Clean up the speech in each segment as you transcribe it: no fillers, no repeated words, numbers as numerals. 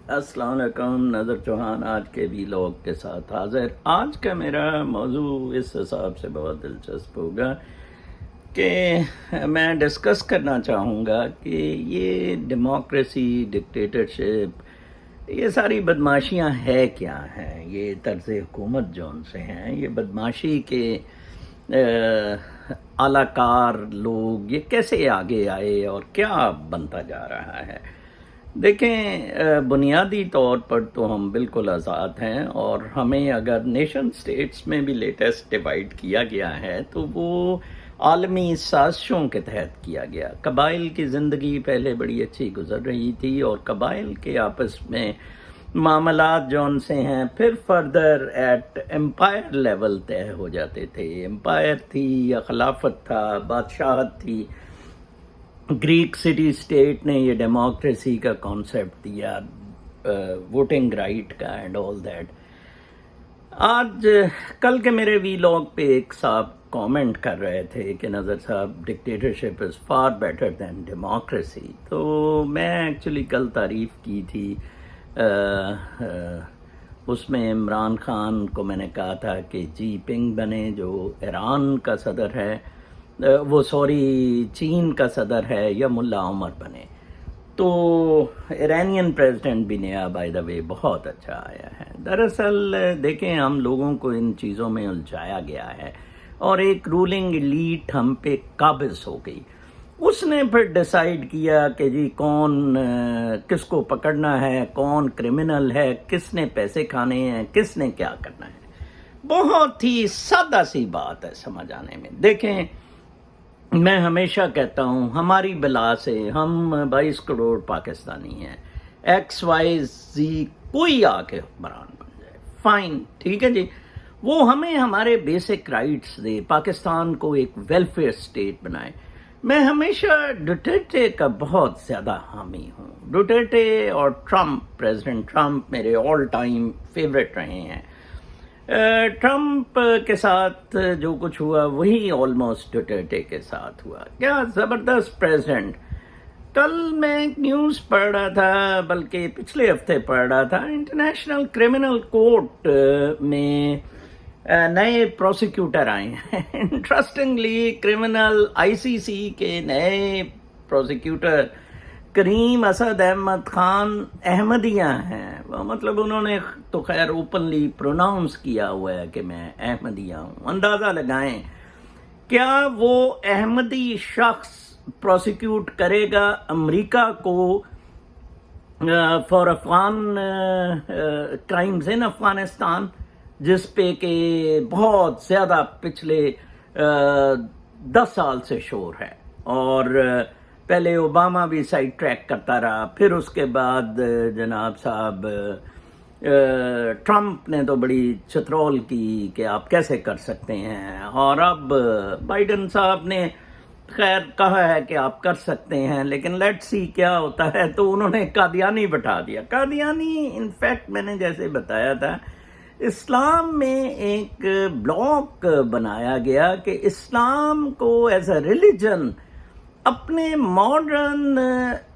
السلام علیکم، نظر چوہان آج کے ویلاگ کے ساتھ حاضر۔ آج کا میرا موضوع اس حساب سے بہت دلچسپ ہوگا کہ میں ڈسکس کرنا چاہوں گا کہ یہ ڈیموکریسی، ڈکٹیٹرشپ، یہ ساری بدماشیاں ہے کیا ہیں، یہ طرز حکومت جو ان سے ہیں، یہ بدماشی کے اعلی کار لوگ یہ کیسے آگے آئے اور کیا بنتا جا رہا ہے۔ دیکھیں، بنیادی طور پر تو ہم بالکل آزاد ہیں، اور ہمیں اگر نیشن سٹیٹس میں بھی لیٹسٹ ڈیوائڈ کیا گیا ہے تو وہ عالمی سازشوں کے تحت کیا گیا۔ قبائل کی زندگی پہلے بڑی اچھی گزر رہی تھی، اور قبائل کے آپس میں معاملات جو ان سے ہیں پھر فردر ایٹ امپائر لیول طے ہو جاتے تھے۔ امپائر تھی یا خلافت تھا، بادشاہت تھی۔ گریک سٹی اسٹیٹ نے یہ ڈیموکریسی کا کانسیپٹ دیا، ووٹنگ رائٹ کا اینڈ آل دیٹ۔ آج کل کے میرے ویلاگ پہ ایک صاحب کامنٹ کر رہے تھے کہ نظر صاحب، dictatorship is for better than democracy. تو میں ایکچولی کل تعریف کی تھی، اس میں عمران خان کو میں نے کہا تھا کہ جی پنگ بنے جو ایران کا صدر ہے، چین کا صدر ہے، یا ملا عمر بنے۔ تو ایرانین پریزیڈنٹ بھی نیا بائی دا وے بہت اچھا آیا ہے۔ دراصل دیکھیں، ہم لوگوں کو ان چیزوں میں الجھایا گیا ہے، اور ایک رولنگ ایلیٹ ہم پہ قابض ہو گئی۔ اس نے پھر ڈیسائیڈ کیا کہ جی کون کس کو پکڑنا ہے، کون کرمنل ہے، کس نے پیسے کھانے ہیں، کس نے کیا کرنا ہے۔ بہت ہی سادہ سی بات ہے سمجھ آنے میں۔ دیکھیں، میں ہمیشہ کہتا ہوں، ہماری بلا سے ہم 22 کروڑ پاکستانی ہیں، ایکس وائی زی کوئی آ کے حکمران بن جائے، فائن، ٹھیک ہے جی، وہ ہمیں ہمارے بیسک رائٹس دے، پاکستان کو ایک ویلفیئر اسٹیٹ بنائے۔ میں ہمیشہ ڈوٹرٹے کا بہت زیادہ حامی ہوں۔ ڈوٹرٹے اور ٹرمپ، پریزیڈنٹ ٹرمپ میرے آل ٹائم فیوریٹ رہے ہیں۔ ٹرمپ کے ساتھ جو کچھ ہوا وہی آلموسٹ ڈوٹرٹے کے ساتھ ہوا۔ کیا زبردست پریزیڈنٹ۔ کل میں ایک نیوز پڑھ رہا تھا، بلکہ پچھلے ہفتے پڑھ رہا تھا، انٹرنیشنل کرمنل کورٹ میں نئے پروسیکیوٹر آئے ہیں۔ انٹرسٹنگلی کرمنل ICC کے نئے پروسیکیوٹر کریم اسد احمد خان احمدیہ ہیں۔ مطلب انہوں نے تو خیر اوپنلی پروناؤنس کیا ہوا ہے کہ میں احمدیہ ہوں۔ اندازہ لگائیں، کیا وہ احمدی شخص پروسیکیوٹ کرے گا امریکہ کو فار افغان کرائمز ان افغانستان، جس پہ کہ بہت زیادہ پچھلے 10 سال سے شور ہے، اور پہلے اوباما بھی سائڈ ٹریک کرتا رہا، پھر اس کے بعد جناب صاحب ٹرمپ نے تو بڑی چترول کی کہ آپ کیسے کر سکتے ہیں، اور اب بائیڈن صاحب نے خیر کہا ہے کہ آپ کر سکتے ہیں، لیکن لیٹ سی کیا ہوتا ہے۔ تو انہوں نے قادیانی بٹھا دیا۔ قادیانی انفیکٹ میں نے جیسے بتایا تھا، اسلام میں ایک بلاک بنایا گیا کہ اسلام کو ایز اے ریلیجن اپنے ماڈرن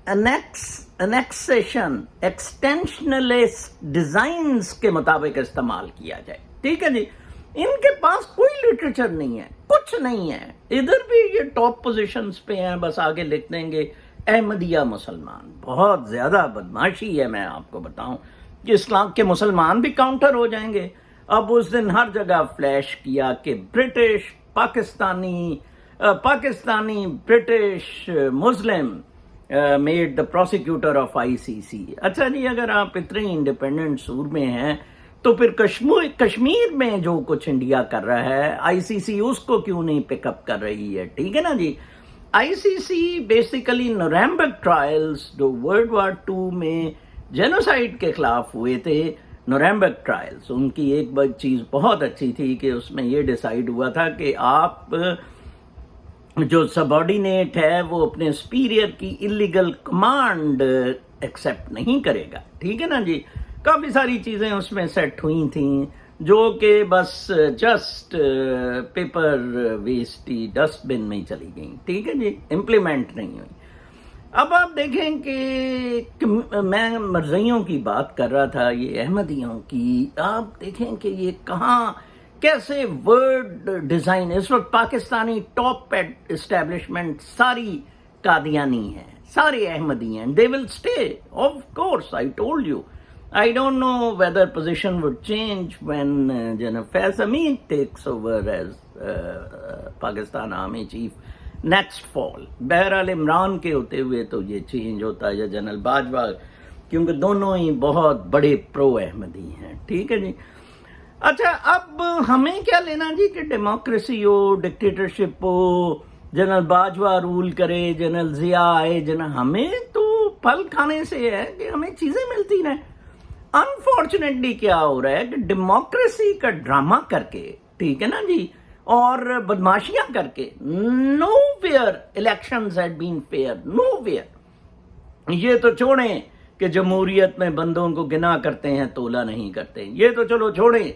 انیکسیشن ایکسٹینشنلسٹ ڈیزائنز کے مطابق استعمال کیا جائے، ٹھیک ہے جی۔ ان کے پاس کوئی لٹریچر نہیں ہے، کچھ نہیں ہے۔ ادھر بھی یہ ٹاپ پوزیشنز پہ ہیں، بس آگے لکھ دیں گے احمدیہ مسلمان۔ بہت زیادہ بدماشی ہے، میں آپ کو بتاؤں کہ اسلام کے مسلمان بھی کاؤنٹر ہو جائیں گے۔ اب اس دن ہر جگہ فلیش کیا کہ British Pakistani British Muslim made the prosecutor of ICC۔ اچھا جی، اگر آپ اتنے انڈیپینڈنٹ سور میں ہیں تو پھر کشمیر میں جو کچھ انڈیا کر رہا ہے ICC اس کو کیوں نہیں پک اپ کر رہی ہے، ٹھیک ہے نا جی۔ ICC بیسیکلی نورمبرگ ٹرائلز جو World War II میں جینوسائیڈ کے خلاف ہوئے تھے، نورمبرگ ٹرائلز، ان کی ایک چیز بہت اچھی تھی کہ اس میں یہ ڈیسائیڈ ہوا تھا کہ آپ جو سب آرڈینیٹ ہے وہ اپنے سپیریئر کی اللیگل کمانڈ ایکسیپٹ نہیں کرے گا، ٹھیک ہے نا جی۔ کافی ساری چیزیں اس میں سیٹ ہوئی تھیں جو کہ بس just paper waste dustbin میں چلی گئیں، ٹھیک ہے جی، امپلیمنٹ نہیں ہوئی۔ اب آپ دیکھیں کہ میں مرزائیوں کی بات کر رہا تھا، یہ احمدیوں کی، آپ دیکھیں کہ یہ کہاں کیسے ورڈ ڈیزائن، اس وقت پاکستانی ٹاپ اسٹیبلشمنٹ ساری قادیانی ہیں، سارے احمدی ہیں. they will stay of course. I told you. I don't know whether position would change when General Faiz Amin takes over as Pakistan Army Chief next fall. بہرحال عمران کے ہوتے ہوئے تو یہ چینج ہوتا ہے یا جنرل باجوہ، کیونکہ دونوں ہی بہت بڑے پرو احمدی ہیں. ٹھیک ہے جی. اچھا اب ہمیں کیا لینا جی کہ ڈیموکریسی ہو، ڈکٹیٹرشپ ہو، جنرل باجوہ رول کرے، جنرل ضیاء آئے، ہمیں تو پھل کھانے سے ہے کہ ہمیں چیزیں ملتی رہیں. انفارچونیٹلی کیا ہو رہا ہے کہ ڈیموکریسی کا ڈرامہ کر کے، ٹھیک ہے نا جی، اور بدماشیاں کر کے، nowhere elections had been fair, nowhere. یہ تو چھوڑیں کہ جمہوریت میں بندوں کو گنا کرتے ہیں، تولا نہیں کرتے، یہ تو چلو چھوڑیں،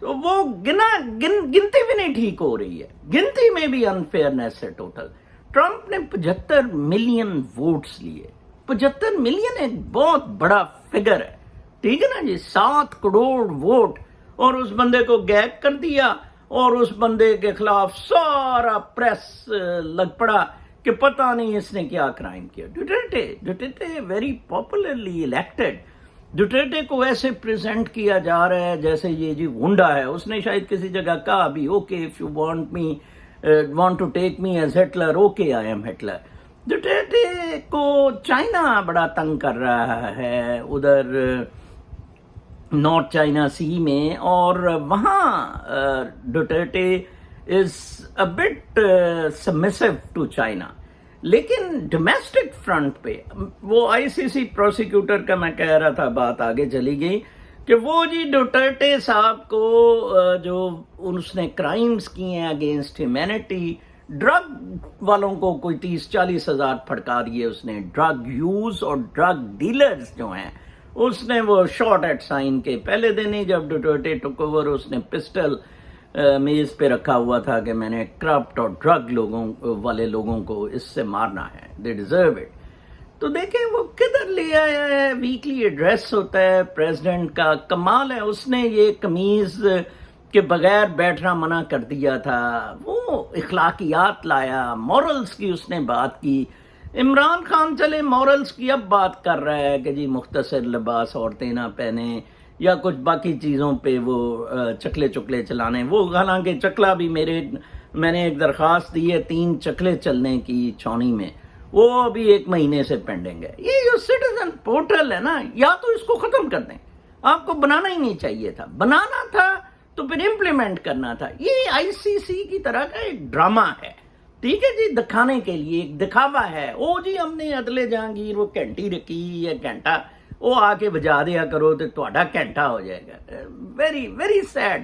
تو وہ گنتی بھی نہیں ٹھیک ہو رہی ہے، گنتی میں بھی انفیئرنیس ہے ٹوٹل. ٹرمپ نے 75 ملین ووٹس لیے. 75 ملین ایک بہت بڑا فگر ہے، ٹھیک ہے نا جی، 7 کروڑ ووٹ، اور اس بندے کو گیپ کر دیا، اور اس بندے کے خلاف سارا پریس لگ پڑا کہ پتہ نہیں اس نے کیا کرائم کیا. ڈوٹرٹے ویری پاپولرلی الیکٹڈ. ڈوٹرٹے کو ایسے پریزنٹ کیا جا رہا ہے جیسے یہ جی غنڈہ ہے. اس نے شاید کسی جگہ کہا بھی okay if you want to take me as Hitler, okay I am Hitler. Duterte کو چائنا بڑا تنگ کر رہا ہے ادھر نارتھ چائنا سی میں، اور وہاں ڈوٹرٹے از اے بٹ سبمسو ٹو چائنا. لیکن ڈومیسٹک فرنٹ پہ وہ آئی سی سی پروسیکیوٹر کا میں کہہ رہا تھا، بات آگے چلی گئی کہ وہ جی ڈوٹرٹے صاحب کو جو اس نے کرائمز کیے ہیں اگینسٹ ہیومینٹی، ڈرگ والوں کو کوئی 30-40 ہزار پھڑکا دیے اس نے. ڈرگ یوز اور ڈرگ ڈیلرز جو ہیں اس نے وہ شارٹ ایٹ سائن کے پہلے دن ہی جب ڈوٹرٹے ٹک اوور، اس نے پسٹل میز پہ رکھا ہوا تھا کہ میں نے کرپٹ اور ڈرگ والے لوگوں کو اس سے مارنا ہے، دے ڈیزرو اٹ. تو دیکھیں وہ کدھر لے آیا ہے. ویکلی ایڈریس ہوتا ہے پریزیڈنٹ کا، کمال ہے. اس نے یہ قمیض کے بغیر بیٹھنا منع کر دیا تھا، وہ اخلاقیات لایا، مورلز کی اس نے بات کی. عمران خان چلے مورلز کی اب بات کر رہا ہے کہ جی مختصر لباس عورتیں نہ پہنیں یا کچھ باقی چیزوں پہ وہ چکلے چلانے. وہ حالانکہ چکلا بھی میں نے ایک درخواست دی ہے 3 چکلے چلنے کی چھاؤنی میں، وہ ابھی 1 مہینے سے پینڈنگ ہے. یہ جو سٹیزن پورٹل ہے نا، یا تو اس کو ختم کر دیں، آپ کو بنانا ہی نہیں چاہیے تھا، بنانا تھا تو پھر امپلیمنٹ کرنا تھا. یہ آئی سی سی کی طرح کا ایک ڈرامہ ہے، ٹھیک ہے جی، دکھانے کے لیے ایک دکھاوا ہے. او جی ہم نے عدل جہانگیر وہ گھنٹی رکھی یا گھنٹہ، وہ آ کے بجا دیا کرو تو تہاڈا گھنٹہ ہو جائے گا. Very very sad.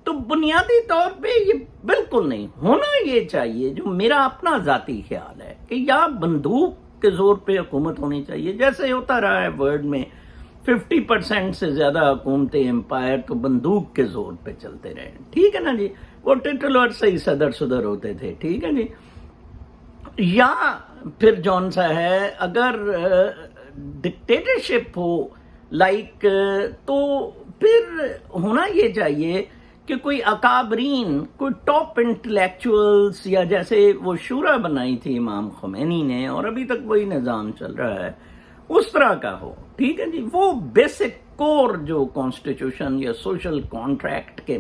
تو بنیادی طور پہ یہ بالکل نہیں ہونا. یہ چاہیے جو میرا اپنا ذاتی خیال ہے کہ یا بندوق کے زور پہ حکومت ہونی چاہیے، جیسے ہوتا رہا ہے ورلڈ میں 50% سے زیادہ حکومتیں امپائر تو بندوق کے زور پہ چلتے رہے، ٹھیک ہے نا جی. وہ ٹٹلر سے ہی صدر ہوتے تھے، ٹھیک ہے جی. یا پھر جون سا ہے اگر ڈکٹیٹرشپ ہو لائک، تو پھر ہونا یہ چاہیے کہ کوئی اکابرین، کوئی ٹاپ انٹلیکچوئلز، یا جیسے وہ شورا بنائی تھی امام خمینی نے اور ابھی تک وہی نظام چل رہا ہے، اس طرح کا ہو، ٹھیک ہے جی. وہ بیسک کور جو کانسٹیٹیوشن یا سوشل کانٹریکٹ کے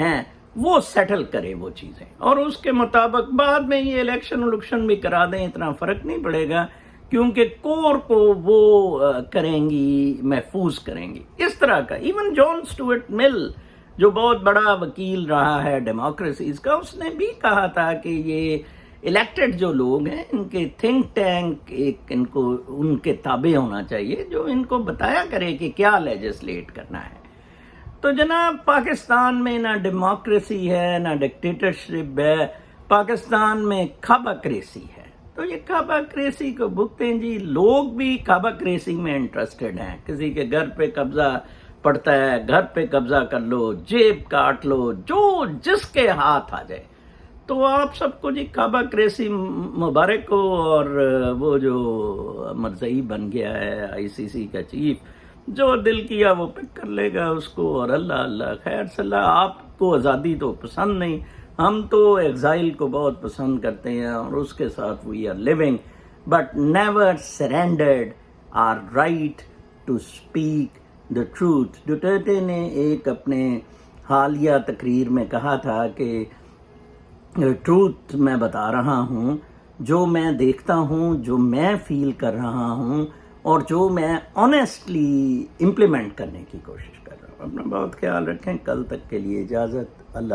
ہیں وہ سیٹل کرے وہ چیزیں، اور اس کے مطابق بعد میں یہ الیکشن بھی کرا دیں، اتنا فرق نہیں پڑے گا، کیونکہ کور کو وہ کریں گی، محفوظ کریں گی. اس طرح کا ایون جان سٹوارٹ مل جو بہت بڑا وکیل رہا ہے ڈیموکریسیز کا، اس نے بھی کہا تھا کہ یہ الیکٹڈ جو لوگ ہیں ان کے تھنک ٹینک ان کو ان کے تابع ہونا چاہیے، جو ان کو بتایا کرے کہ کیا لیجسلیٹ کرنا ہے. تو جناب پاکستان میں نہ ڈیموکریسی ہے نہ ڈکٹیٹرشپ ہے، پاکستان میں کھاباکریسی ہے. تو یہ کھاباکریسی کو بھگتیں جی. لوگ بھی کھاباکریسی میں انٹرسٹڈ ہیں. کسی کے گھر پہ قبضہ پڑتا ہے، گھر پہ قبضہ کر لو، جیب کاٹ لو، جو جس کے ہاتھ آ جائے. تو آپ سب کو جی کعبہ کریسی مبارک ہو، اور وہ جو مرزئی بن گیا ہے آئی سی سی کا چیف، جو دل کیا وہ پک کر لے گا اس کو، اور اللہ اللہ خیر صلی اللہ. آپ کو آزادی تو پسند نہیں، ہم تو ایگزائل کو بہت پسند کرتے ہیں اور اس کے ساتھ we are living, but never surrendered our right to speak the truth. Duterte نے ایک اپنے حالیہ تقریر میں کہا تھا کہ ٹروتھ میں بتا رہا ہوں، جو میں دیکھتا ہوں، جو میں فیل کر رہا ہوں، اور جو میں آنیسٹلی امپلیمنٹ کرنے کی کوشش کر رہا ہوں. اپنا بہت خیال رکھیں. کل تک کے لیے اجازت. اللہ